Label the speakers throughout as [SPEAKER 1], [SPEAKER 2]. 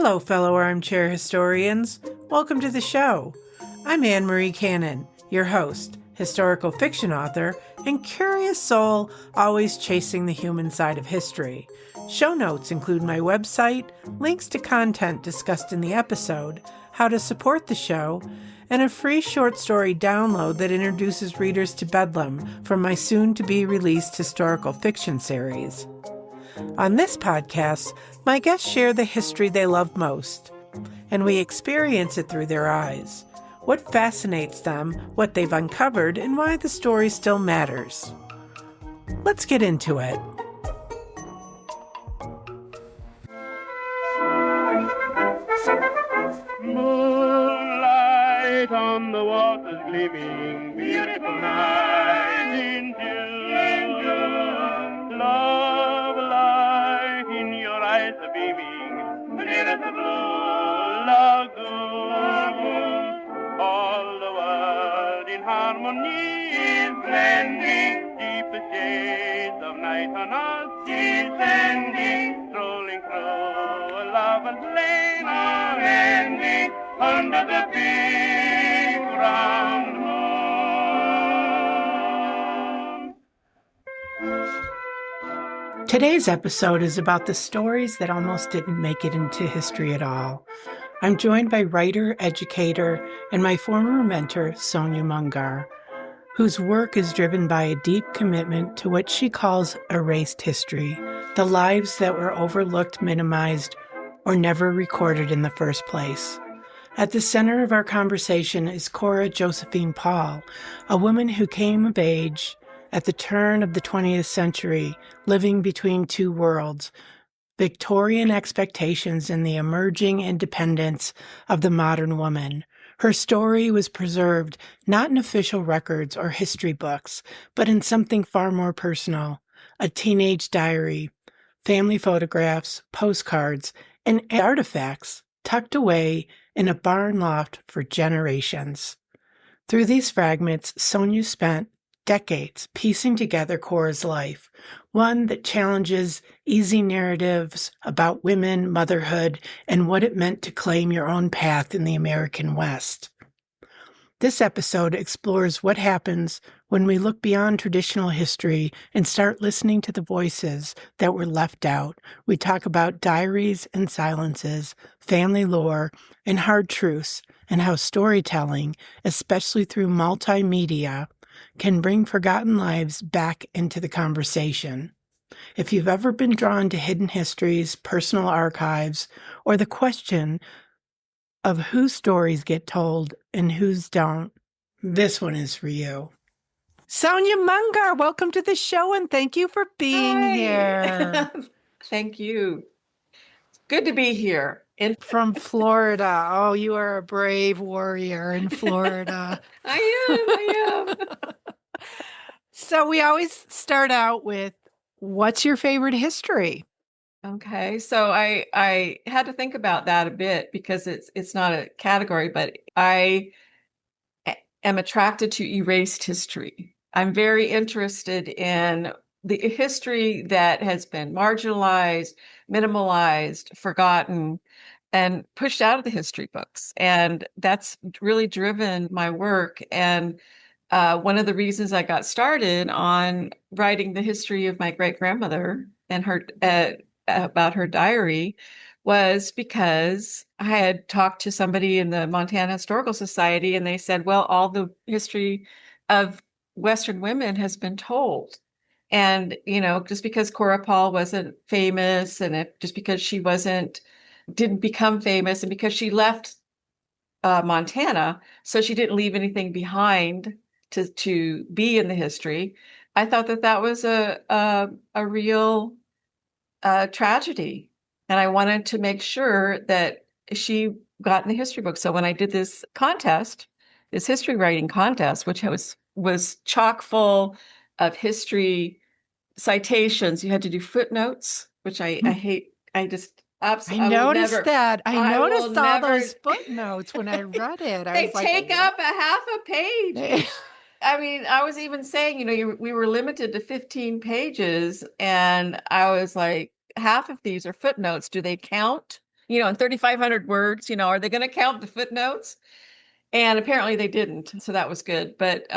[SPEAKER 1] Hello, fellow armchair historians. Welcome to the show. I'm Anne-Marie Cannon, your host, historical fiction author, and curious soul always chasing the human side of history. Show notes include my website, links to content discussed in the episode, how to support the show, and a free short story download that introduces readers to Bedlam from my soon-to-be-released historical fiction series. On this podcast, my guests share the history they love most, and we experience it through their eyes. What fascinates them, what they've uncovered, and why the story still matters. Let's get into it.
[SPEAKER 2] Moonlight on the waters gleaming, beautiful night in June. Love light in your eyes are beaming, near the blue lagoon. All the world in harmony is blending, deep shades of night on us descending, strolling through a lover's lane unending, under the big round moon.
[SPEAKER 1] Today's episode is about the stories that almost didn't make it into history at all. I'm joined by writer, educator, and my former mentor, Sonja Mongar, whose work is driven by a deep commitment to what she calls erased history, the lives that were overlooked, minimized, or never recorded in the first place. At the center of our conversation is Cora Paul, a woman who came of age at the turn of the 20th century, living between two worlds, Victorian expectations and the emerging independence of the modern woman. Her story was preserved not in official records or history books, but in something far more personal, a teenage diary, family photographs, postcards, and artifacts tucked away in a barn loft for generations. Through these fragments, Sonja spent decades piecing together Cora's life, one that challenges easy narratives about women, motherhood, and what it meant to claim your own path in the American West. This episode explores what happens when we look beyond traditional history and start listening to the voices that were left out. We talk about diaries and silences, family lore, and hard truths, and how storytelling, especially through multimedia, can bring forgotten lives back into the conversation. If you've ever been drawn to hidden histories, personal archives, or the question of whose stories get told and whose don't, this one is for you. Sonja Mongar, welcome to the show, and thank you for being here.
[SPEAKER 3] Thank you. It's good to be here.
[SPEAKER 1] From Florida. Oh, you are a brave warrior in Florida.
[SPEAKER 3] I am.
[SPEAKER 1] So we always start out with, what's your favorite history?
[SPEAKER 3] Okay, so I had to think about that a bit because it's not a category, but I am attracted to erased history. I'm very interested in the history that has been marginalized, minimalized, forgotten, and pushed out of the history books. And that's really driven my work. And one of the reasons I got started on writing the history of my great-grandmother and her about her diary was because I had talked to somebody in the Montana Historical Society, and they said, well, all the history of Western women has been told. And, just because Cora Paul wasn't famous, and just because she didn't become famous, and because she left Montana, so she didn't leave anything behind to be in the history, I thought that was a real tragedy. And I wanted to make sure that she got in the history book. So when I did this contest, this history writing contest, which was chock full of history citations, you had to do footnotes, which I hate. I just absolutely.
[SPEAKER 1] I noticed that. I noticed all those footnotes when I read it.
[SPEAKER 3] They take up a half a page. I mean, I was even saying, we were limited to 15 pages, and I was like, half of these are footnotes. Do they count? in 3,500 words, are they going to count the footnotes? And apparently they didn't. So that was good. But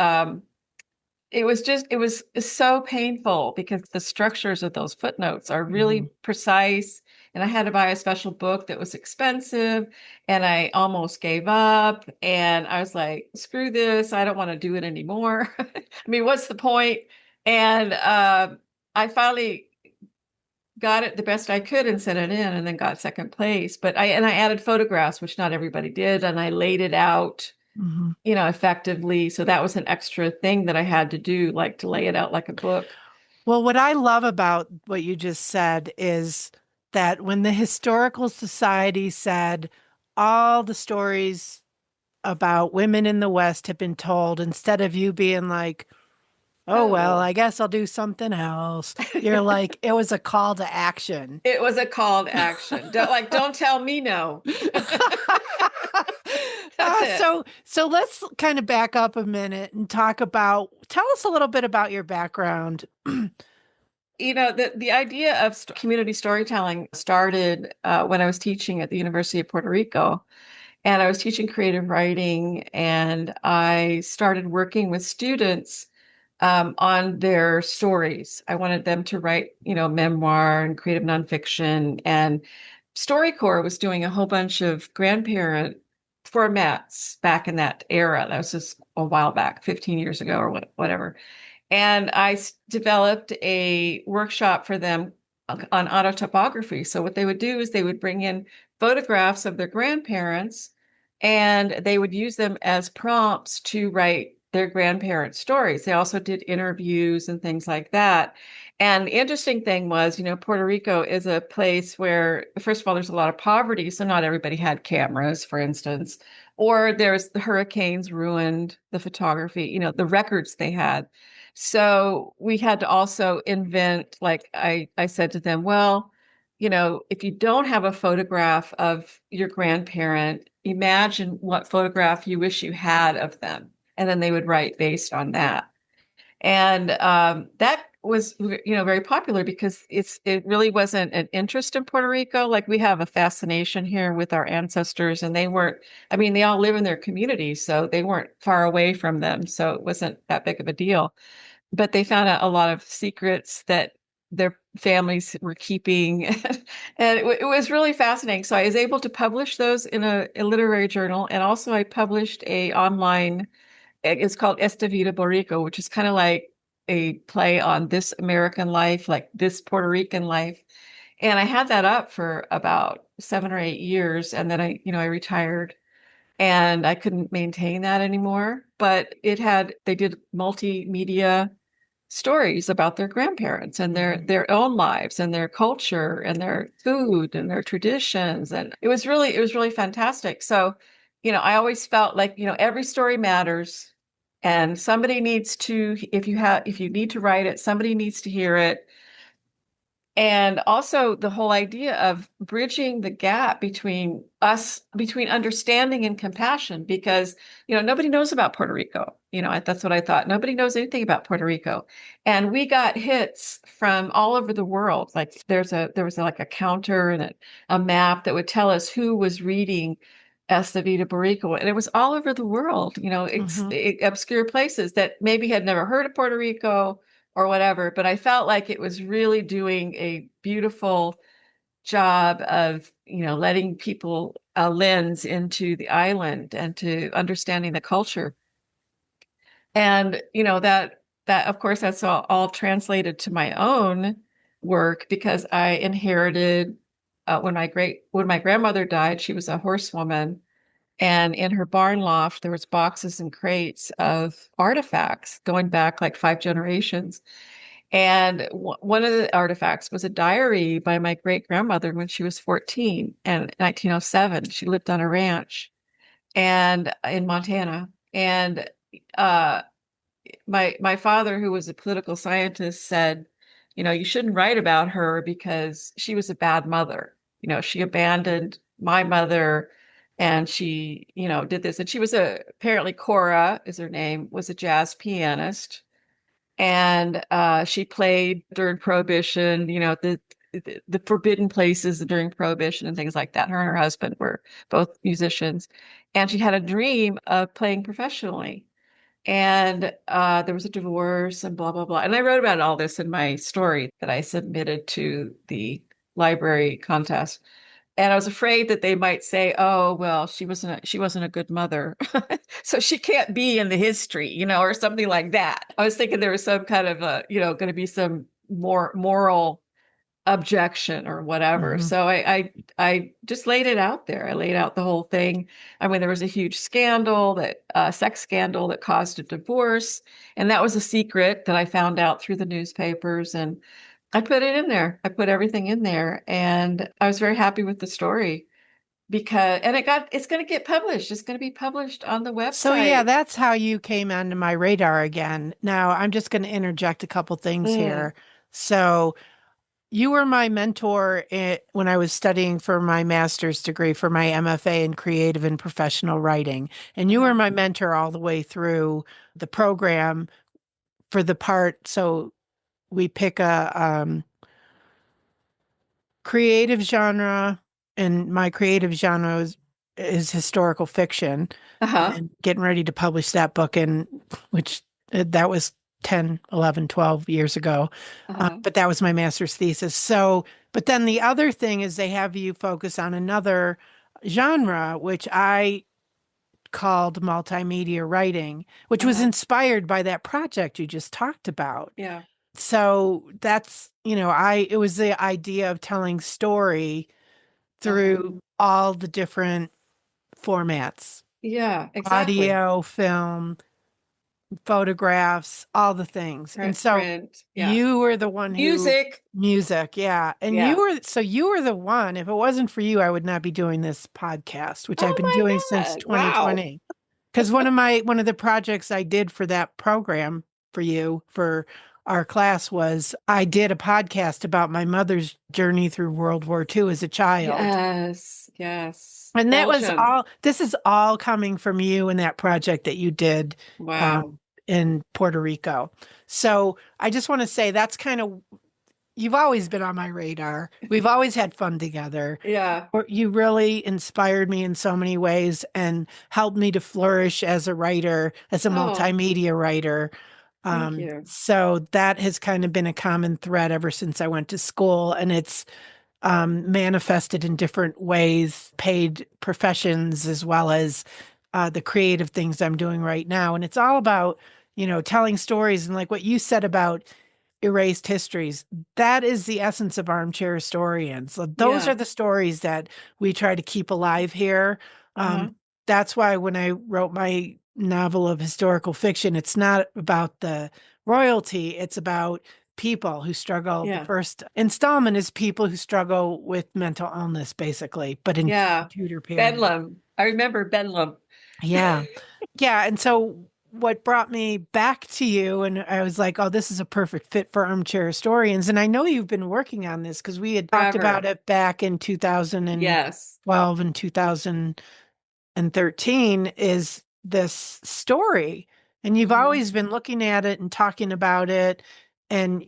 [SPEAKER 3] it was so painful because the structures of those footnotes are really precise. And I had to buy a special book that was expensive, and I almost gave up. And I was like, screw this. I don't want to do it anymore. I mean, what's the point? And I finally got it the best I could and sent it in, and then got second place. But I added photographs, which not everybody did, and I laid it out, effectively. So that was an extra thing that I had to do, like to lay it out like a book.
[SPEAKER 1] Well, what I love about what you just said is that when the Historical Society said all the stories about women in the West have been told, instead of you being like, oh, well, I guess I'll do something else, you're like, it was a call to action.
[SPEAKER 3] It was a call to action. Don't tell me no.
[SPEAKER 1] So let's kind of back up a minute and tell us a little bit about your background.
[SPEAKER 3] The idea of community storytelling started when I was teaching at the University of Puerto Rico, and I was teaching creative writing, and I started working with students on their stories. I wanted them to write, memoir and creative nonfiction. And StoryCorps was doing a whole bunch of grandparent formats back in that era. That was just a while back, 15 years ago or whatever. And I developed a workshop for them on autotopography. So what they would do is they would bring in photographs of their grandparents, and they would use them as prompts to write their grandparents' stories. They also did interviews and things like that. And the interesting thing was, Puerto Rico is a place where, first of all, there's a lot of poverty. So not everybody had cameras, for instance, or the hurricanes ruined the photography, the records they had. So we had to also invent, like I said to them, well, if you don't have a photograph of your grandparent, imagine what photograph you wish you had of them. And then they would write based on that. And that was, very popular because it really wasn't an interest in Puerto Rico. Like, we have a fascination here with our ancestors, and they all live in their communities, so they weren't far away from them. So it wasn't that big of a deal. But they found out a lot of secrets that their families were keeping. And it was really fascinating. So I was able to publish those in a literary journal. And also I published it's called Esta Vida Boricua, which is kind of like a play on This American Life, like This Puerto Rican Life. And I had that up for about 7 or 8 years. And then I retired, and I couldn't maintain that anymore. But they did multimedia stories about their grandparents and their own lives and their culture and their food and their traditions. And it was really fantastic. So, I always felt like, every story matters, and somebody needs to, if you need to write it, somebody needs to hear it. And also the whole idea of bridging the gap between understanding and compassion, because, nobody knows about Puerto Rico. That's what I thought. Nobody knows anything about Puerto Rico. And we got hits from all over the world. Like, there was like a counter and a map that would tell us who was reading Esta Vida Boricua. And it was all over the world, obscure places that maybe had never heard of Puerto Rico or whatever. But I felt like it was really doing a beautiful job of, letting people a lens into the island and to understanding the culture. And, that of course, that's all translated to my own work, because I inherited, when my grandmother died, she was a horsewoman. And in her barn loft, there was boxes and crates of artifacts going back like 5 generations. And one of the artifacts was a diary by my great grandmother when she was 14, and in 1907. She lived on a ranch and in Montana. And my father, who was a political scientist, said, you shouldn't write about her because she was a bad mother. She abandoned my mother, and she, did this. And she was apparently, Cora is her name, was a jazz pianist. And she played during Prohibition, the forbidden places during Prohibition and things like that. Her and her husband were both musicians, and she had a dream of playing professionally. And there was a divorce and blah, blah, blah. And I wrote about all this in my story that I submitted to the library contest. And I was afraid that they might say, "Oh, well, she wasn't a good mother, so she can't be in the history," or something like that. I was thinking there was some kind of going to be some more moral objection or whatever.
[SPEAKER 1] Mhm.
[SPEAKER 3] So I just laid it out there. I laid out the whole thing. I mean, there was a huge scandal, that sex scandal that caused a divorce, and that was a secret that I found out through the newspapers, and I put it in there. I put everything in there, and I was very happy with the story because, and it's going to get published. It's going to be published on the
[SPEAKER 1] So yeah,
[SPEAKER 3] website.
[SPEAKER 1] that's how you came onto my radar again. Now, I'm just going to interject a couple things
[SPEAKER 3] Mm,
[SPEAKER 1] here. So you were my mentor when I was studying for my master's degree for my MFA in creative and professional writing. And you were
[SPEAKER 3] uh-huh,
[SPEAKER 1] my mentor all the way through the program for the part. So we pick a creative genre, and my creative genre is historical fiction,
[SPEAKER 3] uh-huh,
[SPEAKER 1] and getting ready to publish that book, and which that was 10, 11, 12 years ago.
[SPEAKER 3] uh-huh,
[SPEAKER 1] But that was my master's thesis. So, but then the other thing is they have you focus on another genre, which I called multimedia writing, which was
[SPEAKER 3] uh-huh.
[SPEAKER 1] inspired by that project you just talked about.
[SPEAKER 3] Yeah,
[SPEAKER 1] So that's, it was the idea of telling story
[SPEAKER 3] uh-huh.
[SPEAKER 1] through all the different formats,
[SPEAKER 3] Yeah, exactly.
[SPEAKER 1] audio, film, photographs, all the things. And so
[SPEAKER 3] Print. Yeah.
[SPEAKER 1] you were the one who
[SPEAKER 3] Music.
[SPEAKER 1] music, yeah. And
[SPEAKER 3] Yeah.
[SPEAKER 1] you were the one. If it wasn't for you, I would not be doing this podcast, which I've
[SPEAKER 3] Oh
[SPEAKER 1] been
[SPEAKER 3] my
[SPEAKER 1] doing since
[SPEAKER 3] God. Wow.
[SPEAKER 1] 2020. Because one of the projects I did for that program for you for our class was I did a podcast about my mother's journey through World War II as a child.
[SPEAKER 3] Yes. Yes.
[SPEAKER 1] And that was
[SPEAKER 3] Belgium.
[SPEAKER 1] all, this is all coming from you and that project that you did
[SPEAKER 3] Wow.
[SPEAKER 1] in Puerto Rico. So I just want to say that's kind of, you've always been on my radar. We've always had fun together.
[SPEAKER 3] Yeah.
[SPEAKER 1] You really inspired me in so many ways and helped me to flourish as a writer, as a
[SPEAKER 3] Oh,
[SPEAKER 1] multimedia writer.
[SPEAKER 3] thank you.
[SPEAKER 1] So that has kind of been a common thread ever since I went to school. And it's manifested in different ways, paid professions, as well as the creative things I'm doing right now. And it's all about, telling stories and like what you said about erased histories. That is the essence of Armchair Historians. So those are
[SPEAKER 3] Yeah.
[SPEAKER 1] the stories that we try to keep alive here.
[SPEAKER 3] Uh-huh.
[SPEAKER 1] That's why when I wrote my novel of historical fiction, it's not about the royalty, it's about people who struggle. The
[SPEAKER 3] Yeah.
[SPEAKER 1] first installment is people who struggle with mental illness, basically, but in the
[SPEAKER 3] Yeah.
[SPEAKER 1] Tudor period.
[SPEAKER 3] Bedlam. I remember Bedlam.
[SPEAKER 1] Yeah. Yeah. And so what brought me back to you, and I was like, oh, this is a perfect fit for Armchair Historians. And I know you've been working on this because we had talked about
[SPEAKER 3] Forever.
[SPEAKER 1] it back in 2012
[SPEAKER 3] Yes.
[SPEAKER 1] and 2013 is this story. And you've
[SPEAKER 3] Hmm.
[SPEAKER 1] always been looking at it and talking about it. And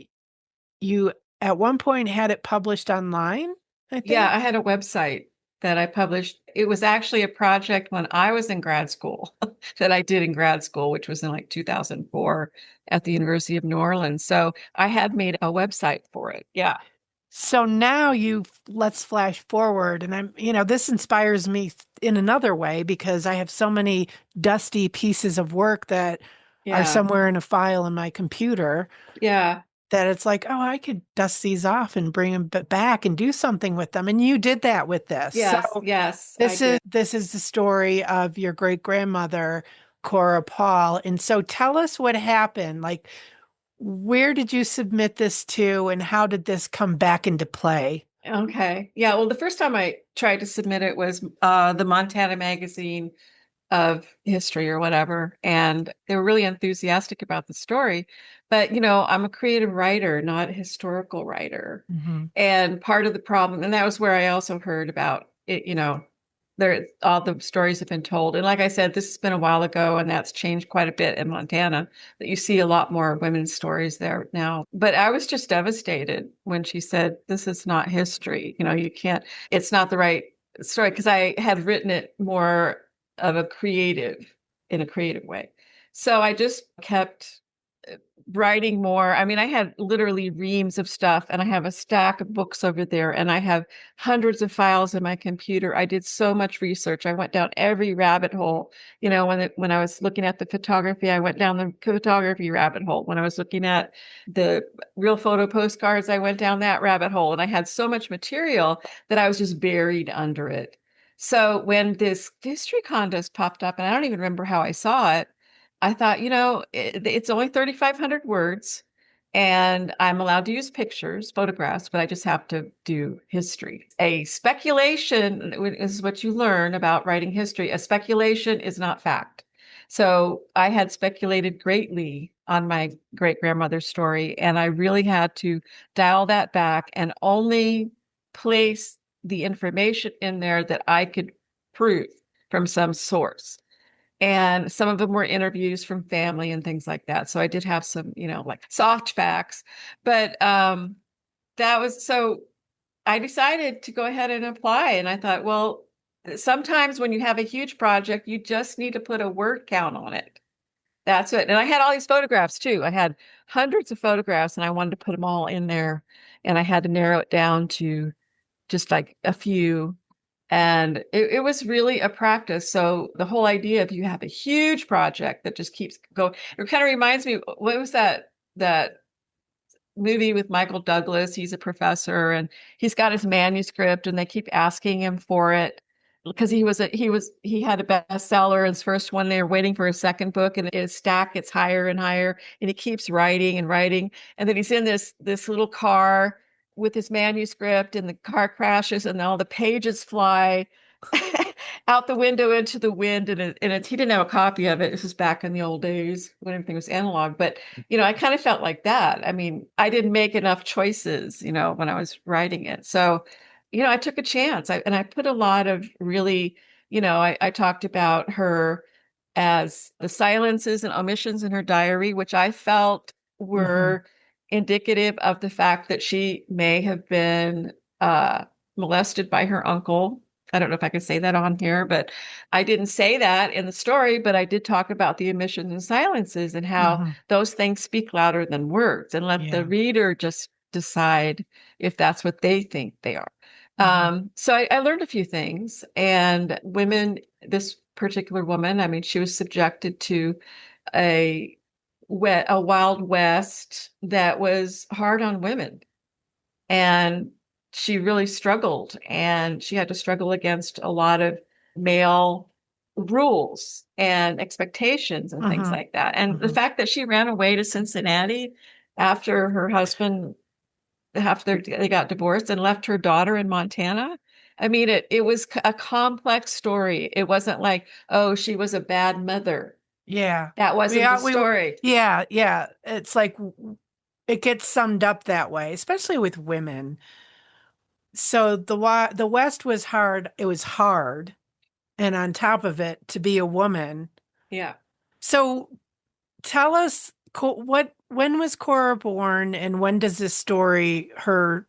[SPEAKER 1] you at one point had it published online, I
[SPEAKER 3] Yeah,
[SPEAKER 1] think.
[SPEAKER 3] I had a website that I published. It was actually a project when I was in grad school that I did in grad school, which was in like 2004 at the University of New Orleans. So I had made a website for it. Yeah.
[SPEAKER 1] So now let's flash forward. And this inspires me in another way because I have so many dusty pieces of work that are
[SPEAKER 3] Yeah.
[SPEAKER 1] somewhere in a file in my computer
[SPEAKER 3] Yeah.
[SPEAKER 1] that it's like, oh, I could dust these off and bring them back and do something with them. And you did that with this.
[SPEAKER 3] Yes.
[SPEAKER 1] So
[SPEAKER 3] Yes, I did.
[SPEAKER 1] this is the story of your great grandmother, Cora Paul. And so tell us what happened. Like, where did you submit this to, and how did this come back into play?
[SPEAKER 3] Okay. Yeah. Well, the first time I tried to submit it was the Montana Magazine of History or whatever. And they were really enthusiastic about the story. But, I'm a creative writer, not a historical writer.
[SPEAKER 1] Hmm.
[SPEAKER 3] And part of the problem, and that was where I also heard about it, all the stories have been told. And like I said, this has been a while ago, and that's changed quite a bit in Montana, that you see a lot more women's stories there now. But I was just devastated when she said, this is not history. You can't, it's not the right story, because I had written it more of in a creative way. So I just kept writing more. I mean, I had literally reams of stuff, and I have a stack of books over there, and I have hundreds of files in my computer. I did so much research. I went down every rabbit hole. When I was looking at the photography, I went down the photography rabbit hole. When I was looking at the real photo postcards, I went down that rabbit hole. And I had so much material that I was just buried under it. So when this history contest popped up, and I don't even remember how I saw it, I thought, it's only 3,500 words, and I'm allowed to use pictures, photographs, but I just have to do history. A speculation is what you learn about writing history. A speculation is not fact. So I had speculated greatly on my great grandmother's story, and I really had to dial that back and only place the information in there that I could prove from some source. And some of them were interviews from family and things like that. So I did have some, like soft facts. But that was so I decided to go ahead and apply. And I thought, well, sometimes when you have a huge project, you just need to put a word count on it. That's it. And I had all these photographs too. I had hundreds of photographs, and I wanted to put them all in there. And I had to narrow it down to just like a few. And it was really a practice. So the whole idea of you have a huge project that just keeps going, it kind of reminds me, what was that movie with Michael Douglas? He's a professor, and he's got his manuscript, and they keep asking him for it because he had a bestseller, his first one. They're waiting for a second book, and his stack gets higher and higher, and he keeps writing and writing. And then he's in this little car with his manuscript, and the car crashes, and all the pages fly out the window into the wind. And he didn't have a copy of it. This was back in the old days when everything was analog. But I kind of felt like that. I mean, I didn't make enough choices, when I was writing it. So, I took a chance. I put a lot of really, I talked about her as the silences and omissions in her diary, which I felt were indicative of the fact that she may have been molested by her uncle. I don't know if I could say that on here, but I didn't say that in the story, but I did talk about the omissions and silences and how those things speak louder than words, and let the reader just decide if that's what they think they are. So I learned a few things. And this particular woman, I mean, she was subjected to a Wild West that was hard on women. And she really struggled, and she had to struggle against a lot of male rules and expectations and things like that. And the fact that she ran away to Cincinnati after they got divorced, and left her daughter in Montana. I mean, it was a complex story. It wasn't like, oh, she was a bad mother.
[SPEAKER 1] Yeah.
[SPEAKER 3] That wasn't the story.
[SPEAKER 1] Yeah. It's like it gets summed up that way, especially with women. So the West was hard. It was hard. And on top of it, to be a woman.
[SPEAKER 3] Yeah.
[SPEAKER 1] So tell us when was Cora born, and when does this story, her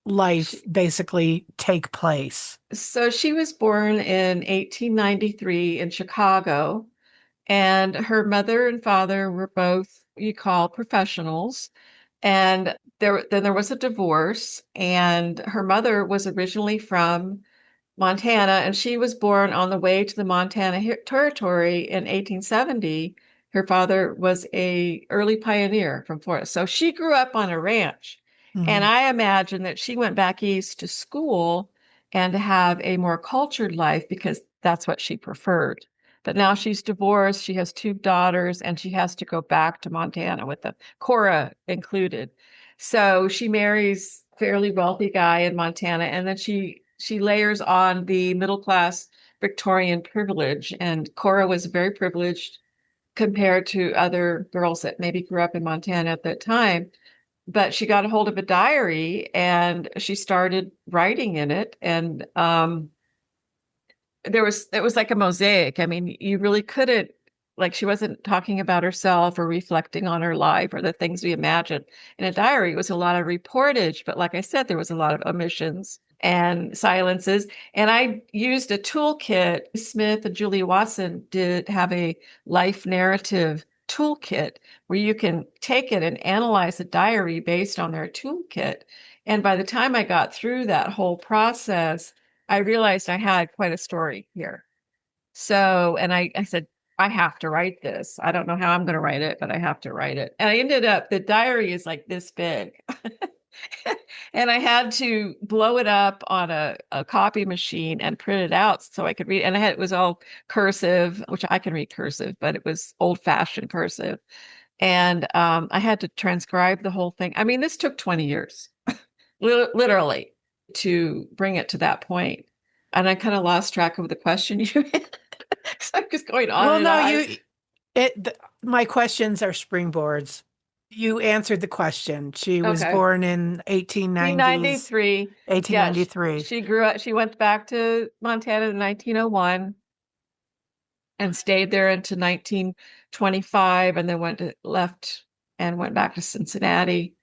[SPEAKER 1] life, basically take place?
[SPEAKER 3] So she was born in 1893 in Chicago, and her mother and father were both, you call, professionals. And then there was a divorce, and her mother was originally from Montana, and she was born on the way to the Montana Territory in 1870. Her father was a early pioneer from Florida. So she grew up on a ranch. And I imagine that she went back east to school and to have a more cultured life because that's what she preferred. But now she's divorced. She has two daughters, and she has to go back to Montana with Cora included. So she marries a fairly wealthy guy in Montana, and then she layers on the middle class Victorian privilege. And Cora was very privileged compared to other girls that maybe grew up in Montana at that time. But she got a hold of a diary, and she started writing in it. And it was like a mosaic. I mean, you really couldn't, like, she wasn't talking about herself or reflecting on her life or the things we imagined. In a diary, it was a lot of reportage, but like I said, there was a lot of omissions and silences. And I used a toolkit. Smith and Julie Watson did have a life narrative toolkit where you can take it and analyze a diary based on their toolkit. And by the time I got through that whole process, I realized I had quite a story here. So, and I said, I have to write this. I don't know how I'm going to write it, but I have to write it. And I ended up, the diary is like this big. And I had to blow it up on a copy machine and print it out so I could read. And it was all cursive, which I can read cursive, but it was old fashioned cursive. And I had to transcribe the whole thing. I mean, this took 20 years, literally, to bring it to that point. And I kind of lost track of the question you had. So I'm just going on
[SPEAKER 1] Well,
[SPEAKER 3] and
[SPEAKER 1] no,
[SPEAKER 3] on.
[SPEAKER 1] my questions are springboards. You answered the question. She was
[SPEAKER 3] Okay.
[SPEAKER 1] born in 1890s,
[SPEAKER 3] 1993. Yeah,
[SPEAKER 1] 1893.
[SPEAKER 3] she grew up. She went back to Montana in 1901 and stayed there until 1925, and then left and went back to Cincinnati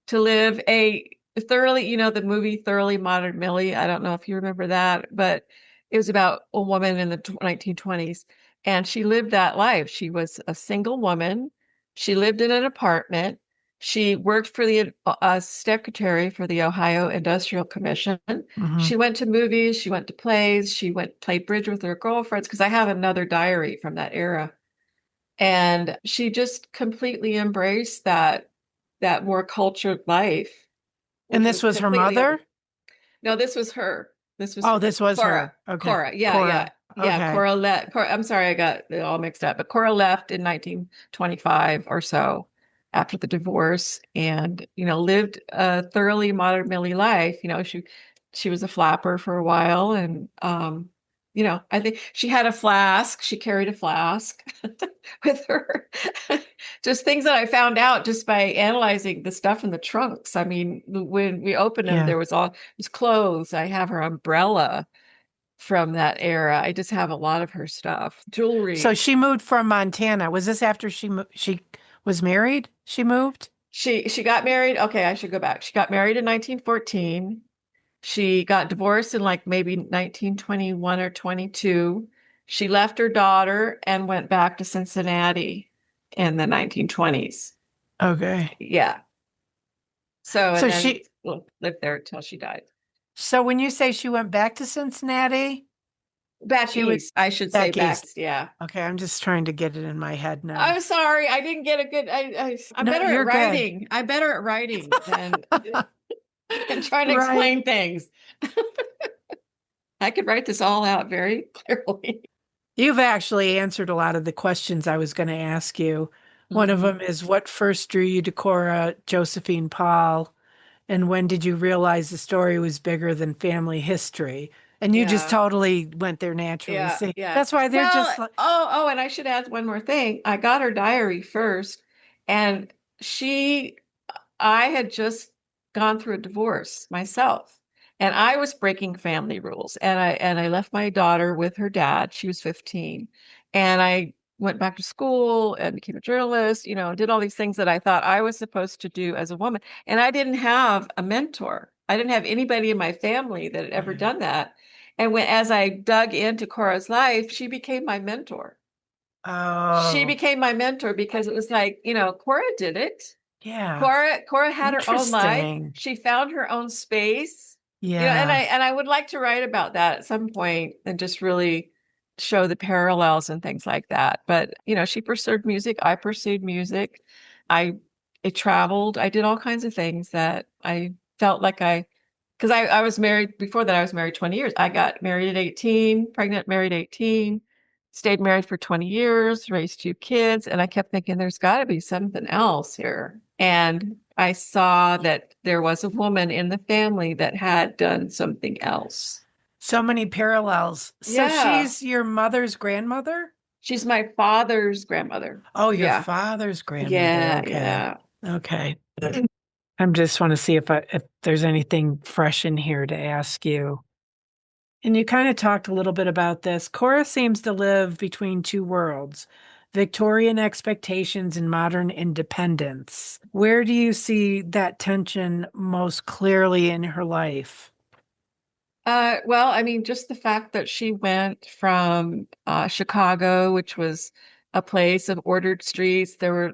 [SPEAKER 3] to live a thoroughly, the movie Thoroughly Modern Millie. I don't know if you remember that, but it was about a woman in the 1920s. And she lived that life. She was a single woman. She lived in an apartment. She worked for the secretary for the Ohio Industrial Commission.
[SPEAKER 1] Hmm.
[SPEAKER 3] She went to movies. She went to plays. She played bridge with her girlfriends, because I have another diary from that era. And she just completely embraced that more cultured life,
[SPEAKER 1] And
[SPEAKER 3] which
[SPEAKER 1] this
[SPEAKER 3] was
[SPEAKER 1] was her
[SPEAKER 3] completely
[SPEAKER 1] mother?
[SPEAKER 3] no, this was her. This was
[SPEAKER 1] Oh, this was
[SPEAKER 3] Cora.
[SPEAKER 1] her. Okay.
[SPEAKER 3] Cora. Yeah, yeah.
[SPEAKER 1] Cora.
[SPEAKER 3] Yeah,
[SPEAKER 1] Okay.
[SPEAKER 3] Cora left. I'm sorry, I got it all mixed up. But Cora left in 1925 or so after the divorce, and lived a thoroughly modern Millie life. She was a flapper for a while, and I think she had a flask. She carried a flask with her. Just things that I found out just by analyzing the stuff in the trunks. I mean, when we opened them,
[SPEAKER 1] Yeah.
[SPEAKER 3] there was clothes. I have her umbrella from that era. I just have a lot of her stuff,
[SPEAKER 1] So
[SPEAKER 3] jewelry.
[SPEAKER 1] she moved from Montana. Was this after she was married? She moved?
[SPEAKER 3] She got married. Okay, I should go back. She got married in 1914. She got divorced in like maybe 1921 or 22. She left her daughter and went back to Cincinnati in the 1920s.
[SPEAKER 1] Okay.
[SPEAKER 3] Yeah. So, and
[SPEAKER 1] So
[SPEAKER 3] then
[SPEAKER 1] she
[SPEAKER 3] lived there until she died.
[SPEAKER 1] so when you say she went back to Cincinnati,
[SPEAKER 3] Back
[SPEAKER 1] she was
[SPEAKER 3] east. I should say
[SPEAKER 1] back
[SPEAKER 3] back.
[SPEAKER 1] east.
[SPEAKER 3] Yeah.
[SPEAKER 1] Okay, I'm just trying to get it in my head now.
[SPEAKER 3] I'm sorry. I didn't get a good. I'm
[SPEAKER 1] No,
[SPEAKER 3] better at
[SPEAKER 1] you're good.
[SPEAKER 3] writing. I'm better at writing than trying to
[SPEAKER 1] Right.
[SPEAKER 3] explain things. I could write this all out very clearly.
[SPEAKER 1] You've actually answered a lot of the questions I was going to ask you. One of
[SPEAKER 3] Mhm.
[SPEAKER 1] them is what first drew you to Cora Josephine Paul, and when did you realize the story was bigger than family history? And you just
[SPEAKER 3] Yeah.
[SPEAKER 1] totally went there naturally.
[SPEAKER 3] Yeah.
[SPEAKER 1] See,
[SPEAKER 3] Yeah.
[SPEAKER 1] that's why they're
[SPEAKER 3] Well,
[SPEAKER 1] just like,
[SPEAKER 3] and I should add one more thing. I got her diary first, and she I had just gone through a divorce myself, and I was breaking family rules. And I left my daughter with her dad. She was 15. And I went back to school and became a journalist, did all these things that I thought I was supposed to do as a woman. And I didn't have a mentor. I didn't have anybody in my family that had ever
[SPEAKER 1] right.
[SPEAKER 3] done that. And as I dug into Cora's life, she became my mentor. She
[SPEAKER 1] Oh,
[SPEAKER 3] became my mentor because it was like, Cora did it.
[SPEAKER 1] yeah.
[SPEAKER 3] Cora had her own life.
[SPEAKER 1] Interesting.
[SPEAKER 3] She found her own space. And I
[SPEAKER 1] Yeah.
[SPEAKER 3] would like to write about that at some point and just really show the parallels and things like that. But she pursued music. I pursued music. I traveled. I did all kinds of things that I felt like because I was married before that. I was married 20 years. I got married at 18, pregnant, married 18, stayed married for 20 years, raised two kids. And I kept thinking, there's got to be something else here. And I saw that there was a woman in the family that had done something else.
[SPEAKER 1] So many parallels. So
[SPEAKER 3] Yeah.
[SPEAKER 1] she's your mother's grandmother?
[SPEAKER 3] She's my father's grandmother.
[SPEAKER 1] Oh, your
[SPEAKER 3] Yeah.
[SPEAKER 1] father's grandmother.
[SPEAKER 3] Yeah.
[SPEAKER 1] Okay.
[SPEAKER 3] Yeah.
[SPEAKER 1] Okay. I'm just want to see if there's anything fresh in here to ask you. And you kind of talked a little bit about this. Cora seems to live between two worlds, Victorian expectations and modern independence. Where do you see that tension most clearly in her life?
[SPEAKER 3] Well, I mean, just the fact that she went from Chicago, which was a place of ordered streets, there were,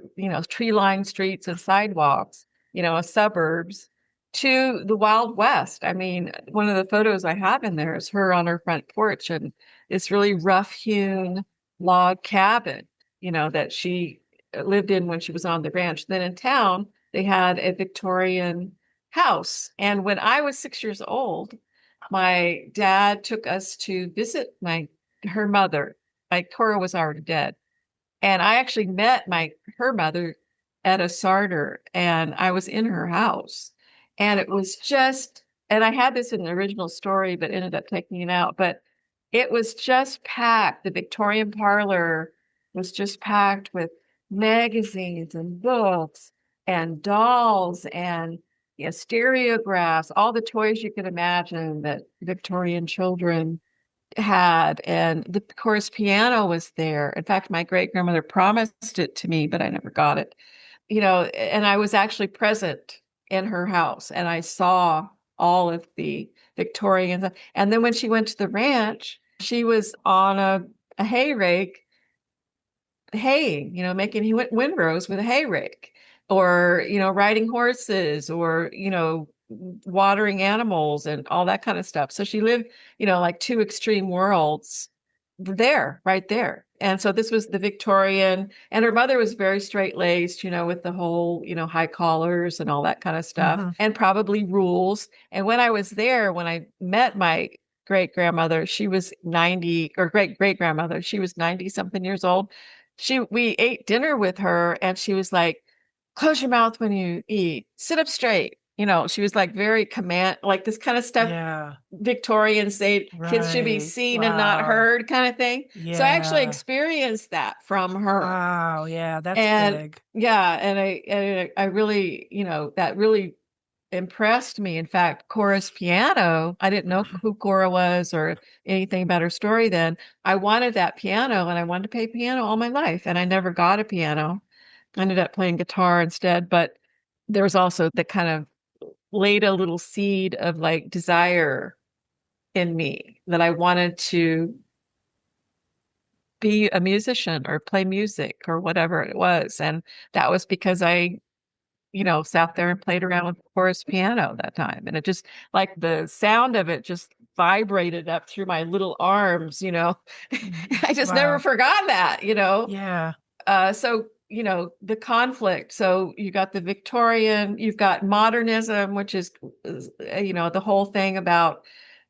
[SPEAKER 3] tree-lined streets and sidewalks, suburbs, to the Wild West. I mean, one of the photos I have in there is her on her front porch and this really rough-hewn log cabin, that she lived in when she was on the ranch. Then in town, they had a Victorian house. And when I was 6 years old, my dad took us to visit her mother. My Cora was already dead. And I actually met her mother at a Sarter, and I was in her house. And it was just, and I had this in the original story, but ended up taking it out. But it was just packed. The Victorian parlor was just packed with magazines and books and dolls and stereographs, all the toys you could imagine that Victorian children had. And the chorus piano was there. In fact, my great grandmother promised it to me, but I never got it. And I was actually present in her house and I saw all of the Victorians. And then when she went to the ranch, she was on a hay rake haying, making windrows with a hay rake, or, riding horses, or, watering animals and all that kind of stuff. So she lived, like two extreme worlds there, right there. And so this was the Victorian, and her mother was very straight-laced, with the whole, high collars and all that kind of stuff, and probably rules. And when I was there, when I met my great grandmother, she was 90, or great great grandmother, she was 90 something years old. We ate dinner with her and she was like, close your mouth when you eat, sit up straight. She was like very like this kind of stuff.
[SPEAKER 1] Yeah.
[SPEAKER 3] Victorians say kids should be
[SPEAKER 1] Right.
[SPEAKER 3] seen and not
[SPEAKER 1] Wow.
[SPEAKER 3] heard, kind of thing. So I actually
[SPEAKER 1] Yeah.
[SPEAKER 3] experienced that from her.
[SPEAKER 1] Wow. Yeah, that's
[SPEAKER 3] And
[SPEAKER 1] big.
[SPEAKER 3] yeah, and I really, that really impressed me. In fact, Cora's piano, I didn't know who Cora was or anything about her story then. I wanted that piano and I wanted to play piano all my life. And I never got a piano. I ended up playing guitar instead. But there was also the kind of laid a little seed of like desire in me that I wanted to be a musician or play music or whatever it was. And that was because I sat there and played around with Cora's piano that time. And it just, like, the sound of it just vibrated up through my little arms. I just never
[SPEAKER 1] Wow.
[SPEAKER 3] forgot that.
[SPEAKER 1] Yeah.
[SPEAKER 3] So, the conflict. So you got the Victorian, you've got modernism, which is, the whole thing about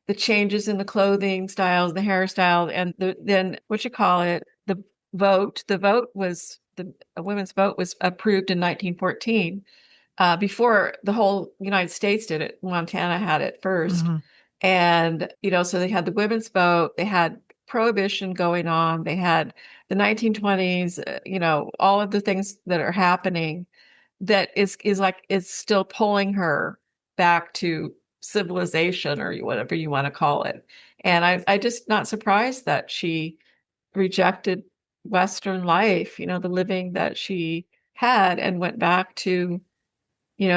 [SPEAKER 3] the changes in the clothing styles, the hairstyle, and then what you call it, the vote. The women's vote was approved in 1914, before the whole United States did it. Montana had it first. And, so they had the women's vote, they had prohibition going on, they had the 1920s, all of the things that are happening that is like, it's still pulling her back to civilization or whatever you want to call it. And I just not surprised that she rejected Western life, the living that she had, and went back to,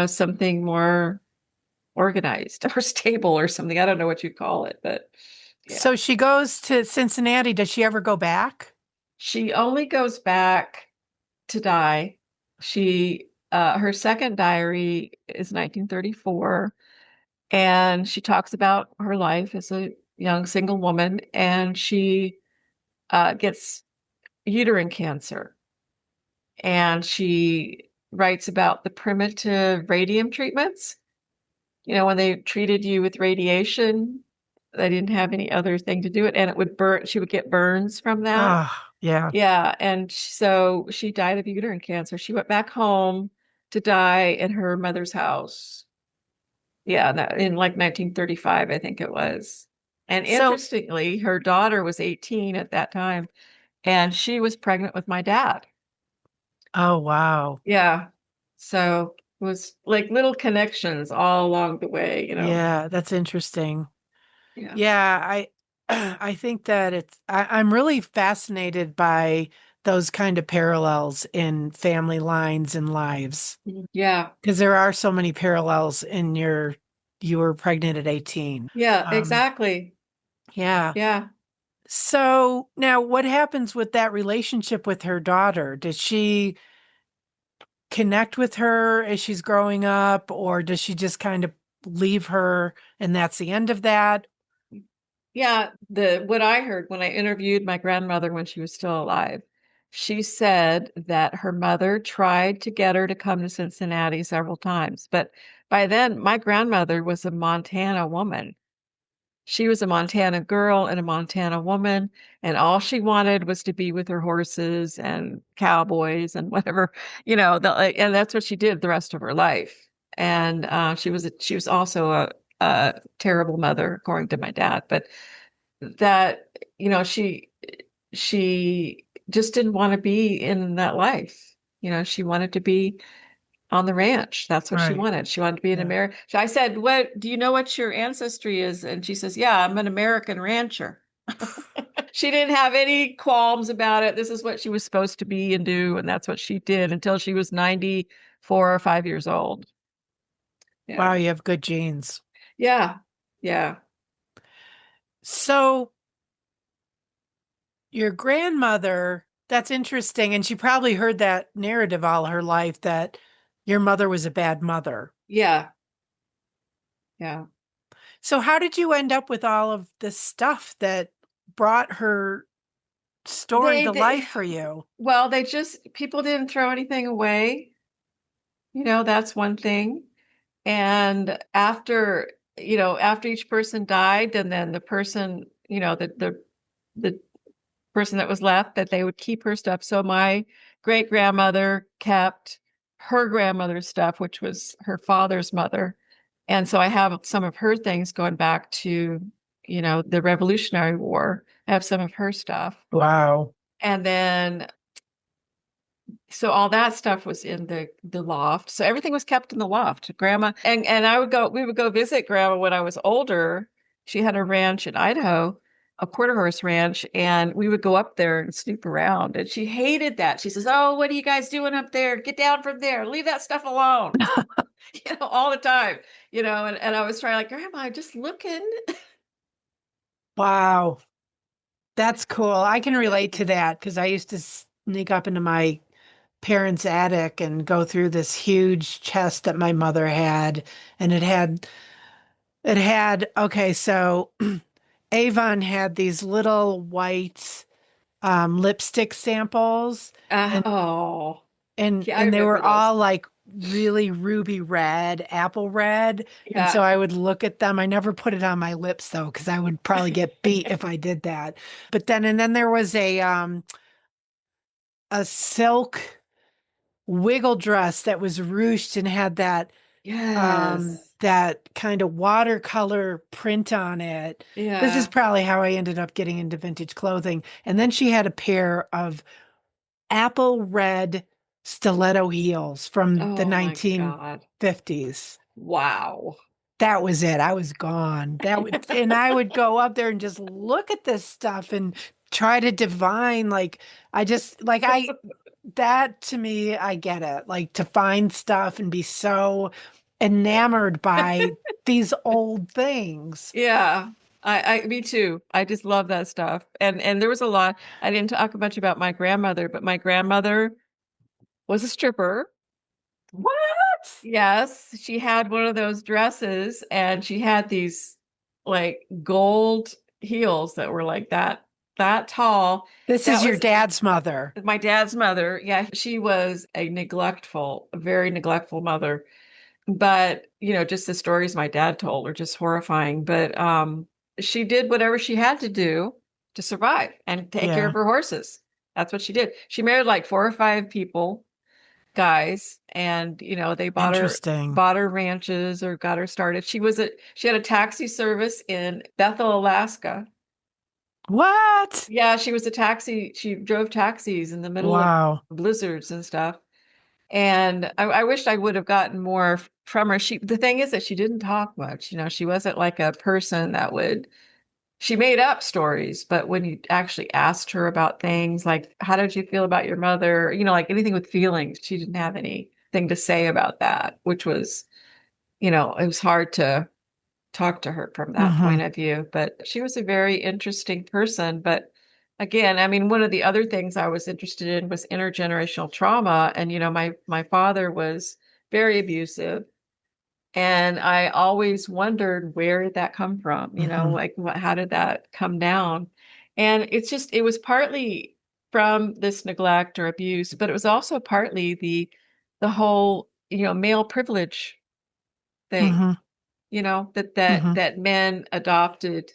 [SPEAKER 3] something more organized or stable or something. I don't know what you call it, but yeah.
[SPEAKER 1] So she goes to Cincinnati. Does she ever go back?
[SPEAKER 3] She only goes back to die. Her second diary is 1934, and she talks about her life as a young single woman, and she gets uterine cancer. And she writes about the primitive radium treatments. When they treated you with radiation, they didn't have any other thing to do it, and it would burn. She would get burns from that.
[SPEAKER 1] Ah, yeah.
[SPEAKER 3] Yeah, and so she died of uterine cancer. She went back home to die in her mother's house. Yeah, in like 1935, I think it was. And
[SPEAKER 1] So,
[SPEAKER 3] interestingly, her daughter was 18 at that time, and she was pregnant with my dad.
[SPEAKER 1] oh, wow.
[SPEAKER 3] Yeah. So it was like little connections all along the way.
[SPEAKER 1] Yeah, that's interesting.
[SPEAKER 3] Yeah.
[SPEAKER 1] Yeah, I think that I'm really fascinated by those kind of parallels in family lines and lives
[SPEAKER 3] Yeah.
[SPEAKER 1] because there are so many parallels in you were pregnant at 18.
[SPEAKER 3] Yeah, exactly.
[SPEAKER 1] Yeah.
[SPEAKER 3] Yeah.
[SPEAKER 1] So now what happens with that relationship with her daughter? Does she connect with her as she's growing up, or does she just kind of leave her and that's the end of that?
[SPEAKER 3] Yeah, the what I heard when I interviewed my grandmother when she was still alive, she said that her mother tried to get her to come to Cincinnati several times, but by then my grandmother was a Montana woman. She was a Montana girl and a Montana woman, and all she wanted was to be with her horses and cowboys and whatever, and that's what she did the rest of her life. And she was also a terrible mother, according to my dad, but that she just didn't want to be in that life. She wanted to be on the ranch. That's what she
[SPEAKER 1] Right.
[SPEAKER 3] wanted. She wanted to be an
[SPEAKER 1] Yeah.
[SPEAKER 3] American. I said, "What do you know what your ancestry is?" And she says, "Yeah, I'm an American rancher." She didn't have any qualms about it. This is what she was supposed to be and do, and that's what she did until she was 94 or 5 years old.
[SPEAKER 1] Wow,
[SPEAKER 3] Yeah.
[SPEAKER 1] you have good genes.
[SPEAKER 3] Yeah. Yeah.
[SPEAKER 1] So your grandmother, that's interesting. And she probably heard that narrative all her life that your mother was a bad mother.
[SPEAKER 3] Yeah. Yeah.
[SPEAKER 1] So how did you end up with all of this stuff that brought her story to
[SPEAKER 3] They
[SPEAKER 1] life for you?
[SPEAKER 3] well, they just people didn't throw anything away. That's one thing. And after each person died, and then the person, the person that was left, that they would keep her stuff. So my great grandmother kept her grandmother's stuff, which was her father's mother. And so I have some of her things going back to, the Revolutionary War. I have some of her stuff.
[SPEAKER 1] Wow.
[SPEAKER 3] And then so all that stuff was in the loft. So everything was kept in the loft. Grandma and we would go visit grandma when I was older. She had a ranch in Idaho, a quarter horse ranch, and we would go up there and snoop around. And she hated that. She says, "Oh, what are you guys doing up there? Get down from there. Leave that stuff alone." All the time. And I was trying like, "Grandma, I'm just looking."
[SPEAKER 1] Wow. That's cool. I can relate to that because I used to sneak up into my parents' attic and go through this huge chest that my mother had. And okay, so Avon had these little white lipstick samples and
[SPEAKER 3] Oh,
[SPEAKER 1] and
[SPEAKER 3] yeah, I
[SPEAKER 1] and they were
[SPEAKER 3] remember those.
[SPEAKER 1] all like really ruby red, apple red. And so
[SPEAKER 3] Yeah.
[SPEAKER 1] I would look at them. I never put it on my lips though, because I would probably get beat if I did that. But then there was a silk wiggle dress that was ruched and had
[SPEAKER 3] Yes.
[SPEAKER 1] that kind of watercolor print on it. This is
[SPEAKER 3] Yeah.
[SPEAKER 1] probably how I ended up getting into vintage clothing. And then she had a pair of apple red stiletto heels from the
[SPEAKER 3] Oh my God.
[SPEAKER 1] 1950s.
[SPEAKER 3] Wow.
[SPEAKER 1] That was it. I was gone. And I would go up there and just look at this stuff and try to divine that to me, I get it. Like to find stuff and be so enamored by these old things.
[SPEAKER 3] Yeah. Me too. I just love that stuff. And there was a lot. I didn't talk much about my grandmother, but my grandmother was a stripper.
[SPEAKER 1] What?
[SPEAKER 3] Yes, she had one of those dresses, and she had these like gold heels that were like that tall.
[SPEAKER 1] This
[SPEAKER 3] That
[SPEAKER 1] is your
[SPEAKER 3] was
[SPEAKER 1] dad's mother.
[SPEAKER 3] my dad's mother. Yeah, she was a very neglectful mother. But, just the stories my dad told are just horrifying. But she did whatever she had to do to survive and take care of
[SPEAKER 1] Yeah,
[SPEAKER 3] her horses. That's what she did. She married like 4 or 5 guys, and they
[SPEAKER 1] interesting.
[SPEAKER 3] bought her ranches or got her started. She had a taxi service in Bethel, Alaska.
[SPEAKER 1] What?
[SPEAKER 3] Yeah, she drove taxis in the middle of
[SPEAKER 1] Wow.
[SPEAKER 3] blizzards and stuff. And I wished I would have gotten more from her. The thing is that she didn't talk much. She wasn't like a person that would, she made up stories, but when you actually asked her about things like, how did you feel about your mother? Like anything with feelings, she didn't have anything to say about that, which was, it was hard to talk to her from that
[SPEAKER 1] Mm-hmm.
[SPEAKER 3] point of view. But she was a very interesting person. But again, I mean, one of the other things I was interested in was intergenerational trauma. And, my father was very abusive. And I always wondered, where did that come from?
[SPEAKER 1] Mm-hmm.
[SPEAKER 3] Like how did that come down? And it was partly from this neglect or abuse, but it was also partly the whole, male privilege thing,
[SPEAKER 1] Mm-hmm. Mm-hmm.
[SPEAKER 3] that men adopted,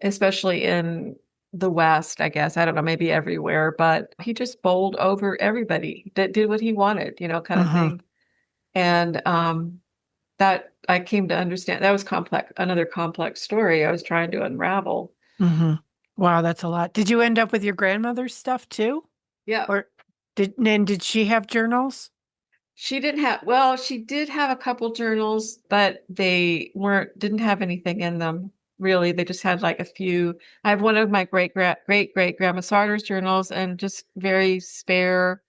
[SPEAKER 3] especially in the West, I guess. I don't know, maybe everywhere, but he just bowled over everybody that did what he wanted, kind of
[SPEAKER 1] Mm-hmm.
[SPEAKER 3] thing. And that I came to understand that was complex, another complex story I was trying to unravel.
[SPEAKER 1] Mm-hmm. Wow, that's a lot. Did you end up with your grandmother's stuff too?
[SPEAKER 3] Yeah.
[SPEAKER 1] Or did she have journals?
[SPEAKER 3] She did have a couple journals, but they didn't have anything in them really. They just had like a few. I have one of my great grandma Sartor's journals and just very spare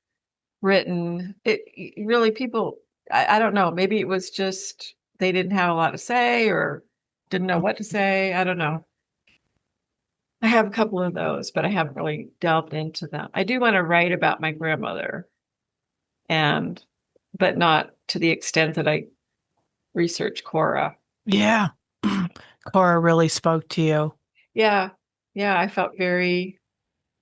[SPEAKER 3] written. Really people, I don't know, maybe it was just they didn't have a lot to say or didn't know what to say. I don't know. I have a couple of those, but I haven't really delved into them. I do want to write about my grandmother and but not to the extent that I research Cora.
[SPEAKER 1] Yeah. Cora really spoke to you.
[SPEAKER 3] Yeah. Yeah, I felt very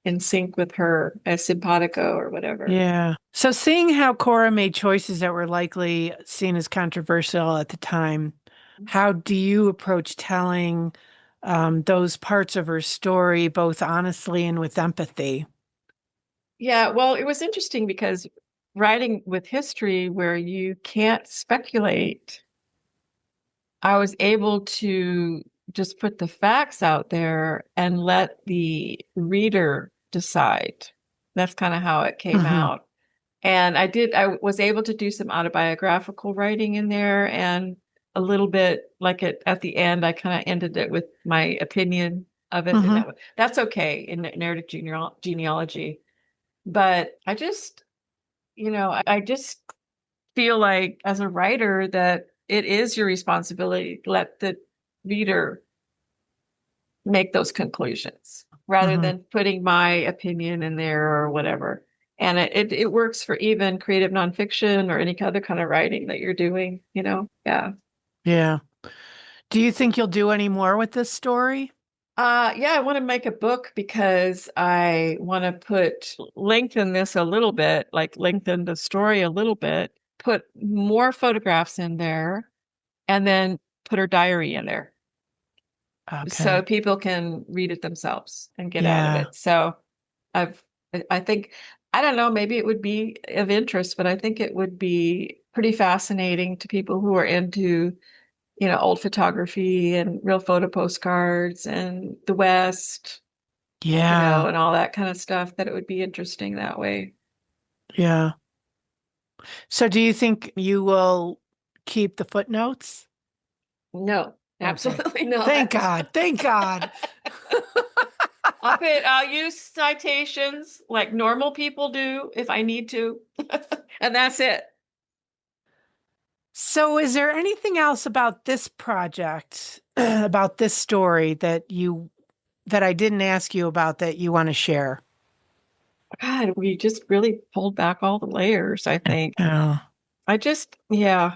[SPEAKER 3] in sync with her as simpatico or whatever.
[SPEAKER 1] Yeah. So seeing how Cora made choices that were likely seen as controversial at the time, how do you approach telling those parts of her story both honestly and with empathy?
[SPEAKER 3] Yeah, well, it was interesting because writing with history where you can't speculate, I was able to just put the facts out there and let the reader decide. That's kind of how it came
[SPEAKER 1] Hmm.
[SPEAKER 3] out. And I was able to do some autobiographical writing in there and a little bit like at the end, I kind of ended it with my opinion of it. And
[SPEAKER 1] Hmm.
[SPEAKER 3] that's okay in narrative genealogy. But I just feel like as a writer that it is your responsibility to let the reader make those conclusions rather
[SPEAKER 1] Hmm.
[SPEAKER 3] than putting my opinion in there or whatever. And it works for even creative nonfiction or any other kind of writing that you're doing. Yeah.
[SPEAKER 1] Yeah. Do you think you'll do any more with this story?
[SPEAKER 3] Yeah, I want to make a book because I want to lengthen this a little bit, like lengthen the story a little bit, put more photographs in there, and then put her diary in there so
[SPEAKER 1] Okay.
[SPEAKER 3] people can read it themselves and get out of
[SPEAKER 1] Yeah.
[SPEAKER 3] it. So I've, I think, I don't know, maybe it would be of interest, but I think it would be pretty fascinating to people who are into, old photography and real photo postcards and the West,
[SPEAKER 1] Yeah.
[SPEAKER 3] and all that kind of stuff, that it would be interesting that way.
[SPEAKER 1] Yeah. So do you think you will keep the footnotes?
[SPEAKER 3] No,
[SPEAKER 1] Okay.
[SPEAKER 3] absolutely
[SPEAKER 1] Thank
[SPEAKER 3] not.
[SPEAKER 1] God. Thank God.
[SPEAKER 3] I'll use citations like normal people do if I need to. And that's it.
[SPEAKER 1] So, is there anything else about this project, about this story that I didn't ask you about that you want to share?
[SPEAKER 3] God, we just really pulled back all the layers, I think.
[SPEAKER 1] Oh,
[SPEAKER 3] Yeah,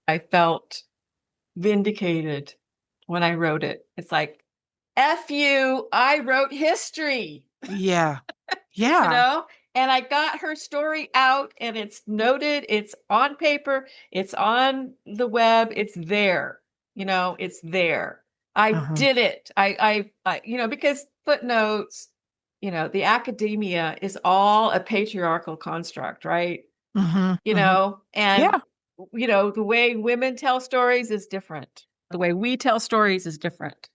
[SPEAKER 3] I felt vindicated when I wrote it. It's like, F you, I wrote history,
[SPEAKER 1] yeah.
[SPEAKER 3] you
[SPEAKER 1] Yeah.
[SPEAKER 3] know? And I got her story out and it's noted, it's on paper, it's on the web, it's there, it's there. I
[SPEAKER 1] Uh-huh.
[SPEAKER 3] did it. Because footnotes, the academia is all a patriarchal construct, right?
[SPEAKER 1] Hmm. Hmm.
[SPEAKER 3] And
[SPEAKER 1] Yeah.
[SPEAKER 3] the way women tell stories is different. The way we tell stories is different.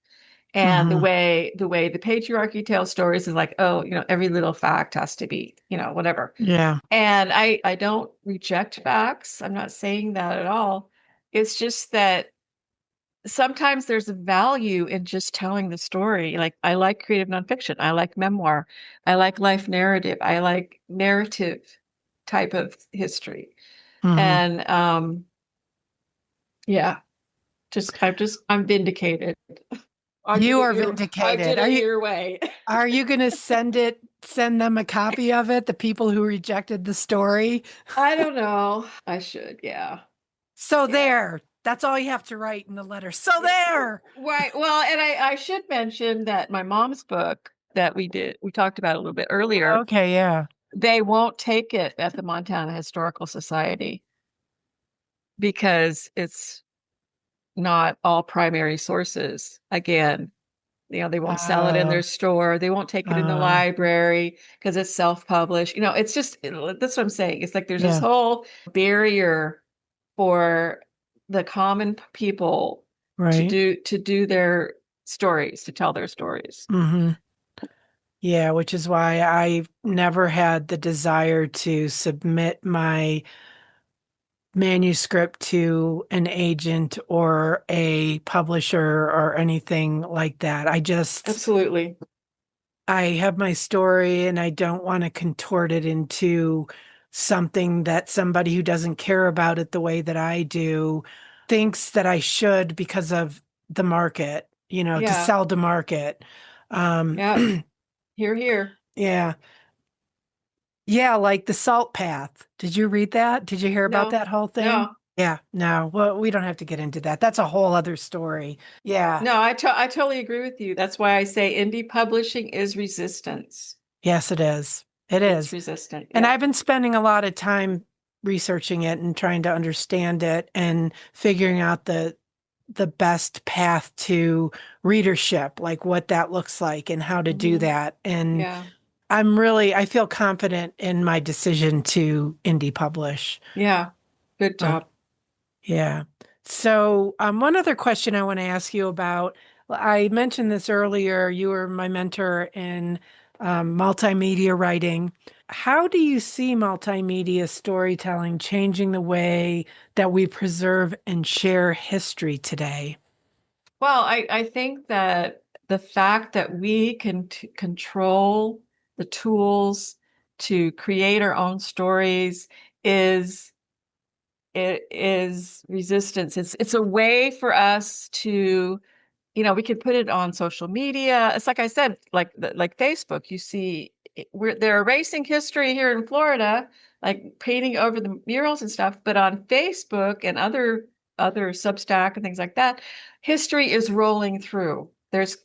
[SPEAKER 3] And the
[SPEAKER 1] Hmm.
[SPEAKER 3] way the patriarchy tells stories is like, oh, every little fact has to be, whatever.
[SPEAKER 1] Yeah.
[SPEAKER 3] And I don't reject facts. I'm not saying that at all. It's just that sometimes there's a value in just telling the story. Like I like creative nonfiction. I like memoir. I like life narrative. I like narrative type of history.
[SPEAKER 1] Hmm.
[SPEAKER 3] And yeah, I'm vindicated.
[SPEAKER 1] You are
[SPEAKER 3] I
[SPEAKER 1] vindicated.
[SPEAKER 3] did it your way.
[SPEAKER 1] Are you going to send them a copy of it, the people who rejected the story?
[SPEAKER 3] I don't know. I should, yeah.
[SPEAKER 1] So
[SPEAKER 3] Yeah.
[SPEAKER 1] there. That's all you have to write in the letter. So there.
[SPEAKER 3] Right. Well, and I should mention that my mom's book that we talked about a little bit earlier,
[SPEAKER 1] Okay, yeah.
[SPEAKER 3] they won't take it at the Montana Historical Society because it's not all primary sources. Again, they won't sell it in
[SPEAKER 1] Uh,
[SPEAKER 3] their store. They won't take it in the
[SPEAKER 1] uh,
[SPEAKER 3] library because it's self-published. It's just that's what I'm saying. It's like there's this
[SPEAKER 1] yeah,
[SPEAKER 3] whole barrier for the common people to
[SPEAKER 1] right.
[SPEAKER 3] do their stories, to tell their stories.
[SPEAKER 1] Hmm. Yeah, which is why I never had the desire to submit my manuscript to an agent or a publisher or anything like that.
[SPEAKER 3] Absolutely.
[SPEAKER 1] I have my story and I don't want to contort it into something that somebody who doesn't care about it the way that I do thinks that I should because of the market, to
[SPEAKER 3] Yeah.
[SPEAKER 1] sell to market. Um,
[SPEAKER 3] Yeah. Here, here.
[SPEAKER 1] yeah. Yeah, like the Salt Path. Did you read that? Did you hear about
[SPEAKER 3] No,
[SPEAKER 1] that whole thing?
[SPEAKER 3] no,
[SPEAKER 1] Yeah, no. Well, we don't have to get into that. That's a whole other story. Yeah.
[SPEAKER 3] no. I totally agree with you. That's why I say indie publishing is resistance.
[SPEAKER 1] Yes, it is. It
[SPEAKER 3] It's
[SPEAKER 1] is.
[SPEAKER 3] resistant.
[SPEAKER 1] And
[SPEAKER 3] Yeah.
[SPEAKER 1] I've been spending a lot of time researching it and trying to understand it and figuring out the best path to readership, like what that looks like and how to do
[SPEAKER 3] Hmm.
[SPEAKER 1] that. And
[SPEAKER 3] Yeah.
[SPEAKER 1] I feel confident in my decision to indie publish.
[SPEAKER 3] Yeah. Good
[SPEAKER 1] Uh,
[SPEAKER 3] job.
[SPEAKER 1] yeah. So, one other question I want to ask you about, I mentioned this earlier. You were my mentor in multimedia writing. How do you see multimedia storytelling changing the way that we preserve and share history today?
[SPEAKER 3] Well, I think that the fact that we can control the tools to create our own stories is it is resistance. It's a way for us to, we could put it on social media. It's like I said, like Facebook. You see, they're erasing history here in Florida, like painting over the murals and stuff. But on Facebook and other Substack and things like that, history is rolling through. There's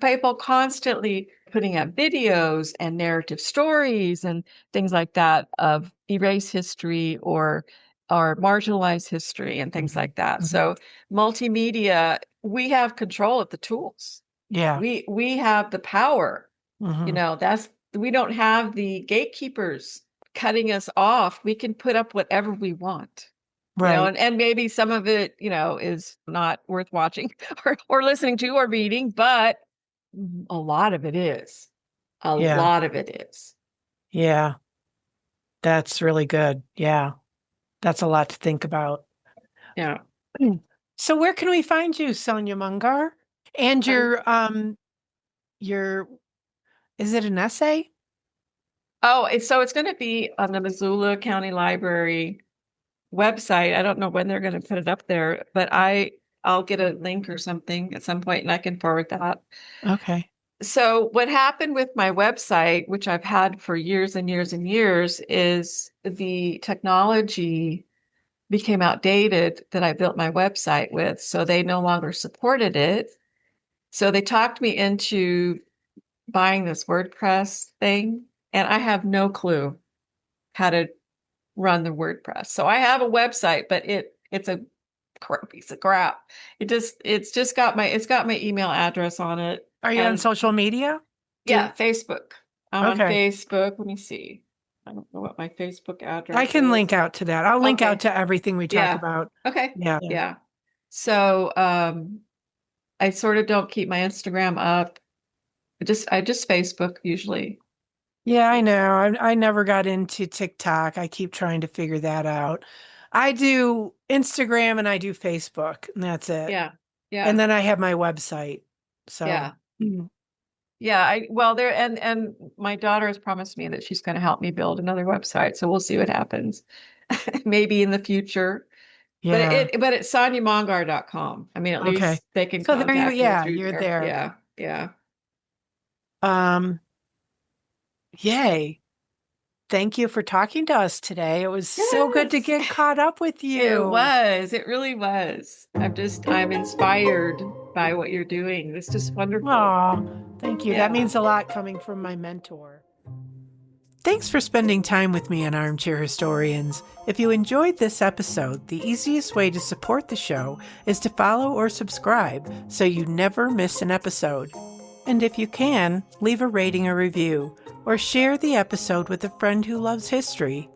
[SPEAKER 3] people constantly putting up videos and narrative stories and things like that of erase history or marginalized history and things
[SPEAKER 1] Mhm.
[SPEAKER 3] like that.
[SPEAKER 1] Mhm.
[SPEAKER 3] So multimedia, we have control of the tools.
[SPEAKER 1] Yeah.
[SPEAKER 3] We have the power.
[SPEAKER 1] Hmm.
[SPEAKER 3] That's we don't have the gatekeepers cutting us off. We can put up whatever we want.
[SPEAKER 1] Right.
[SPEAKER 3] And maybe some of it, is not worth watching or listening to or reading, but a lot of it is. A
[SPEAKER 1] Yeah.
[SPEAKER 3] lot of it is.
[SPEAKER 1] Yeah. That's really good. Yeah. That's a lot to think about.
[SPEAKER 3] Yeah.
[SPEAKER 1] Mm. So where can we find you, Sonja Mongar? And
[SPEAKER 3] Um,
[SPEAKER 1] your is it an essay?
[SPEAKER 3] so it's going to be on the Missoula County Library website. I don't know when they're going to put it up there, but I'll get a link or something at some point and I can forward that.
[SPEAKER 1] Okay.
[SPEAKER 3] So what happened with my website, which I've had for years and years and years, is the technology became outdated that I built my website with. So they no longer supported it. So they talked me into buying this WordPress thing, and I have no clue how to run the WordPress. So I have a website, but it's a piece of crap. It's got my email address on it.
[SPEAKER 1] Are you on
[SPEAKER 3] And
[SPEAKER 1] social media?
[SPEAKER 3] yeah, Facebook. I'm on
[SPEAKER 1] Okay.
[SPEAKER 3] Facebook. Let me see. I don't know what my Facebook
[SPEAKER 1] I
[SPEAKER 3] address
[SPEAKER 1] can
[SPEAKER 3] is.
[SPEAKER 1] link out to that. I'll link out
[SPEAKER 3] Okay.
[SPEAKER 1] to everything we talk
[SPEAKER 3] Yeah.
[SPEAKER 1] about.
[SPEAKER 3] Okay.
[SPEAKER 1] Yeah. Yeah.
[SPEAKER 3] Yeah. So I sort of don't keep my Instagram up. I just Facebook usually.
[SPEAKER 1] Yeah, I know. I never got into TikTok. I keep trying to figure that out. I do Instagram and I do Facebook, and that's it.
[SPEAKER 3] Yeah. Yeah.
[SPEAKER 1] And then I have my website. So
[SPEAKER 3] Yeah.
[SPEAKER 1] mm,
[SPEAKER 3] Yeah. There, and my daughter has promised me that she's going to help me build another website. So we'll see what happens. Maybe in the future.
[SPEAKER 1] yeah.
[SPEAKER 3] But it's sonjamongar.com. I mean, at
[SPEAKER 1] Okay.
[SPEAKER 3] least they can
[SPEAKER 1] So there you,
[SPEAKER 3] contact me
[SPEAKER 1] yeah,
[SPEAKER 3] through
[SPEAKER 1] you're
[SPEAKER 3] there.
[SPEAKER 1] there.
[SPEAKER 3] Yeah. Yeah.
[SPEAKER 1] Um, yay. Thank you for talking to us today. It was so good to
[SPEAKER 3] Yes.
[SPEAKER 1] get caught up with
[SPEAKER 3] It
[SPEAKER 1] you.
[SPEAKER 3] was. It really was. I'm inspired by what you're doing. It's just wonderful.
[SPEAKER 1] Oh, thank you. That
[SPEAKER 3] Yeah.
[SPEAKER 1] means a lot coming from my mentor. Thanks for spending time with me on Armchair Historians. If you enjoyed this episode, the easiest way to support the show is to follow or subscribe so you never miss an episode. And if you can, leave a rating or review, or share the episode with a friend who loves history.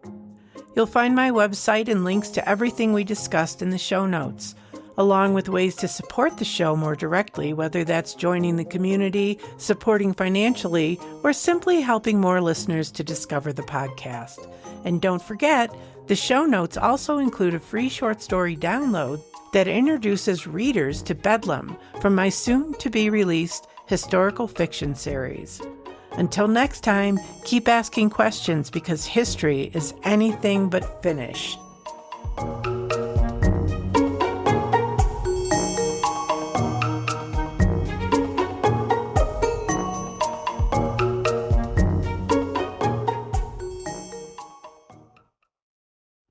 [SPEAKER 1] You'll find my website and links to everything we discussed in the show notes, along with ways to support the show more directly, whether that's joining the community, supporting financially, or simply helping more listeners to discover the podcast. And don't forget, the show notes also include a free short story download that introduces readers to Bedlam from my soon-to-be-released historical fiction series. Until next time, keep asking questions because history is anything but finished.